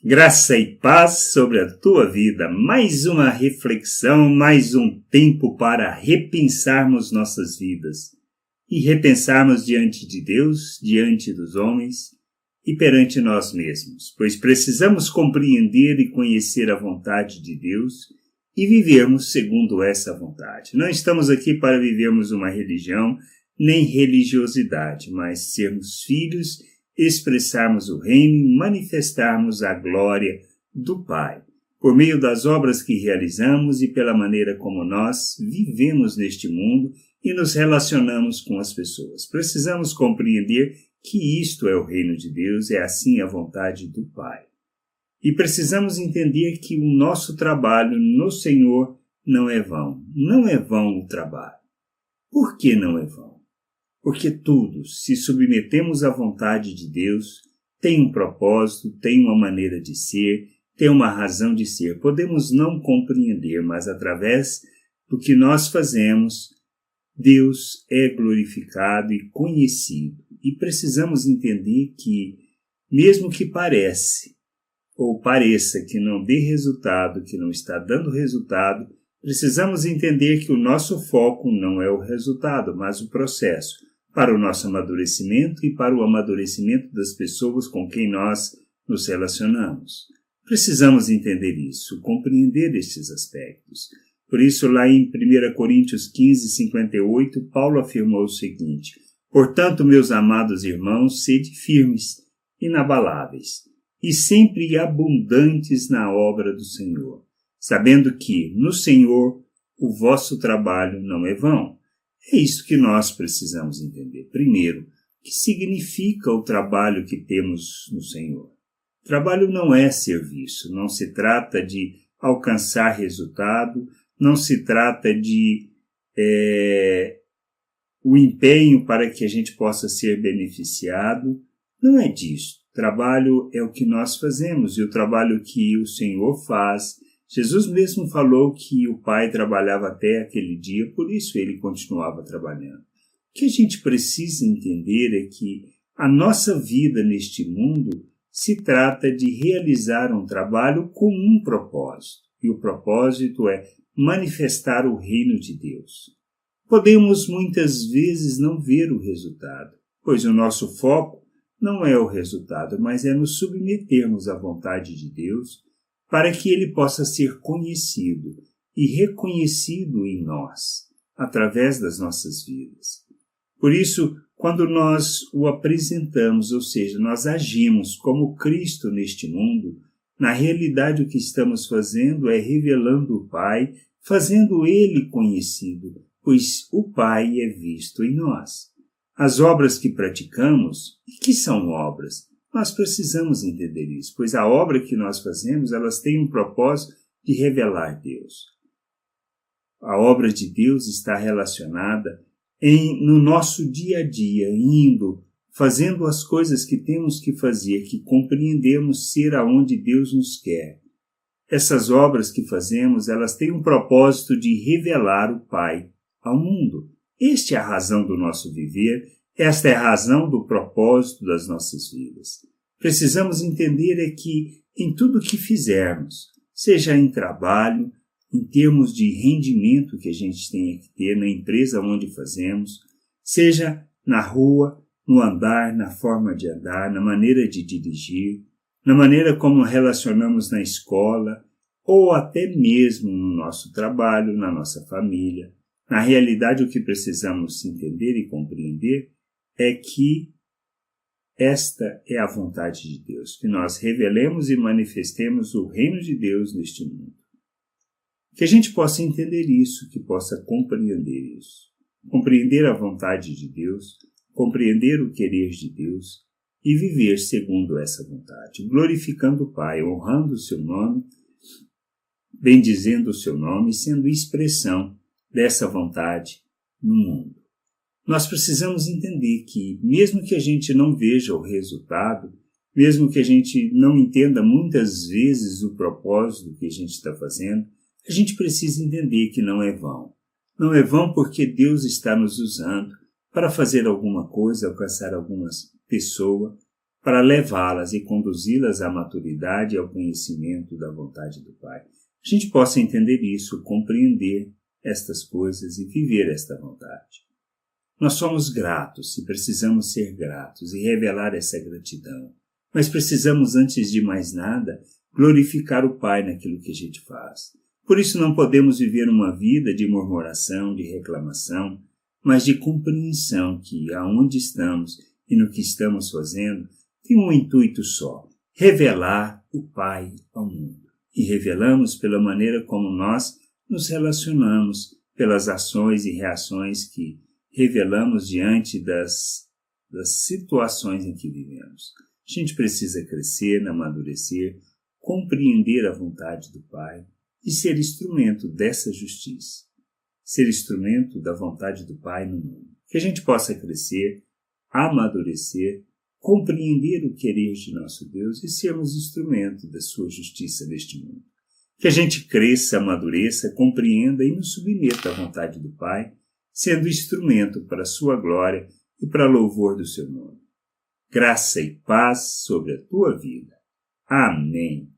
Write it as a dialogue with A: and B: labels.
A: Graça e paz sobre a tua vida. Mais uma reflexão, mais um tempo para repensarmos nossas vidas. E repensarmos diante de Deus, diante dos homens e perante nós mesmos. Pois precisamos compreender e conhecer a vontade de Deus e vivermos segundo essa vontade. Não estamos aqui para vivermos uma religião, nem religiosidade, mas sermos filhos, expressarmos o reino e manifestarmos a glória do Pai, por meio das obras que realizamos e pela maneira como nós vivemos neste mundo e nos relacionamos com as pessoas. Precisamos compreender que isto é o reino de Deus, é assim a vontade do Pai. E precisamos entender que o nosso trabalho no Senhor não é vão. Não é vão o trabalho. Por que não é vão? Porque tudo, se submetemos à vontade de Deus, tem um propósito, tem uma maneira de ser, tem uma razão de ser. Podemos não compreender, mas através do que nós fazemos, Deus é glorificado e conhecido. E precisamos entender que, mesmo que pareça que não dê resultado, que não está dando resultado, precisamos entender que o nosso foco não é o resultado, mas o processo, para o nosso amadurecimento e para o amadurecimento das pessoas com quem nós nos relacionamos. Precisamos entender isso, compreender estes aspectos. Por isso, lá em 1 Coríntios 15, 58, Paulo afirmou o seguinte: portanto, meus amados irmãos, sede firmes, inabaláveis, e sempre abundantes na obra do Senhor, sabendo que, no Senhor, o vosso trabalho não é vão. É isso que nós precisamos entender. Primeiro, o que significa o trabalho que temos no Senhor? Trabalho não é serviço, não se trata de alcançar resultado, não se trata de o empenho para que a gente possa ser beneficiado. Não é disso. Trabalho é o que nós fazemos e o trabalho que o Senhor faz. Jesus mesmo falou que o Pai trabalhava até aquele dia, por isso ele continuava trabalhando. O que a gente precisa entender é que a nossa vida neste mundo se trata de realizar um trabalho com um propósito, e o propósito é manifestar o reino de Deus. Podemos muitas vezes não ver o resultado, pois o nosso foco não é o resultado, mas é nos submetermos à vontade de Deus, para que ele possa ser conhecido e reconhecido em nós, através das nossas vidas. Por isso, quando nós o apresentamos, ou seja, nós agimos como Cristo neste mundo, na realidade o que estamos fazendo é revelando o Pai, fazendo ele conhecido, pois o Pai é visto em nós. As obras que praticamos, e que são obras? Nós precisamos entender isso, pois a obra que nós fazemos, elas têm um propósito de revelar Deus. A obra de Deus está relacionada no nosso dia a dia, fazendo as coisas que temos que fazer, que compreendemos ser aonde Deus nos quer. Essas obras que fazemos, elas têm um propósito de revelar o Pai ao mundo. Esta é a razão do nosso viver. Esta é a razão do propósito das nossas vidas. Precisamos entender é que em tudo que fizermos, seja em trabalho, em termos de rendimento que a gente tenha que ter na empresa onde fazemos, seja na rua, no andar, na forma de andar, na maneira de dirigir, na maneira como relacionamos na escola, ou até mesmo no nosso trabalho, na nossa família. Na realidade, o que precisamos entender e compreender é que esta é a vontade de Deus, que nós revelemos e manifestemos o reino de Deus neste mundo. Que a gente possa entender isso, que possa compreender isso. Compreender a vontade de Deus, compreender o querer de Deus e viver segundo essa vontade, glorificando o Pai, honrando o seu nome, bendizendo o seu nome, sendo expressão dessa vontade no mundo. Nós precisamos entender que, mesmo que a gente não veja o resultado, mesmo que a gente não entenda muitas vezes o propósito que a gente está fazendo, a gente precisa entender que não é vão. Não é vão porque Deus está nos usando para fazer alguma coisa, alcançar alguma pessoa, para levá-las e conduzi-las à maturidade e ao conhecimento da vontade do Pai. A gente possa entender isso, compreender estas coisas e viver esta vontade. Nós somos gratos e precisamos ser gratos e revelar essa gratidão. Mas precisamos, antes de mais nada, glorificar o Pai naquilo que a gente faz. Por isso não podemos viver uma vida de murmuração, de reclamação, mas de compreensão que, aonde estamos e no que estamos fazendo, tem um intuito só: revelar o Pai ao mundo. E revelamos pela maneira como nós nos relacionamos, pelas ações e reações que revelamos diante das situações em que vivemos. A gente precisa crescer, amadurecer, compreender a vontade do Pai e ser instrumento dessa justiça. Ser instrumento da vontade do Pai no mundo. Que a gente possa crescer, amadurecer, compreender o querer de nosso Deus e sermos instrumento da sua justiça neste mundo. Que a gente cresça, amadureça, compreenda e nos submeta à vontade do Pai, sendo instrumento para a sua glória e para louvor do seu nome. Graça e paz sobre a tua vida. Amém.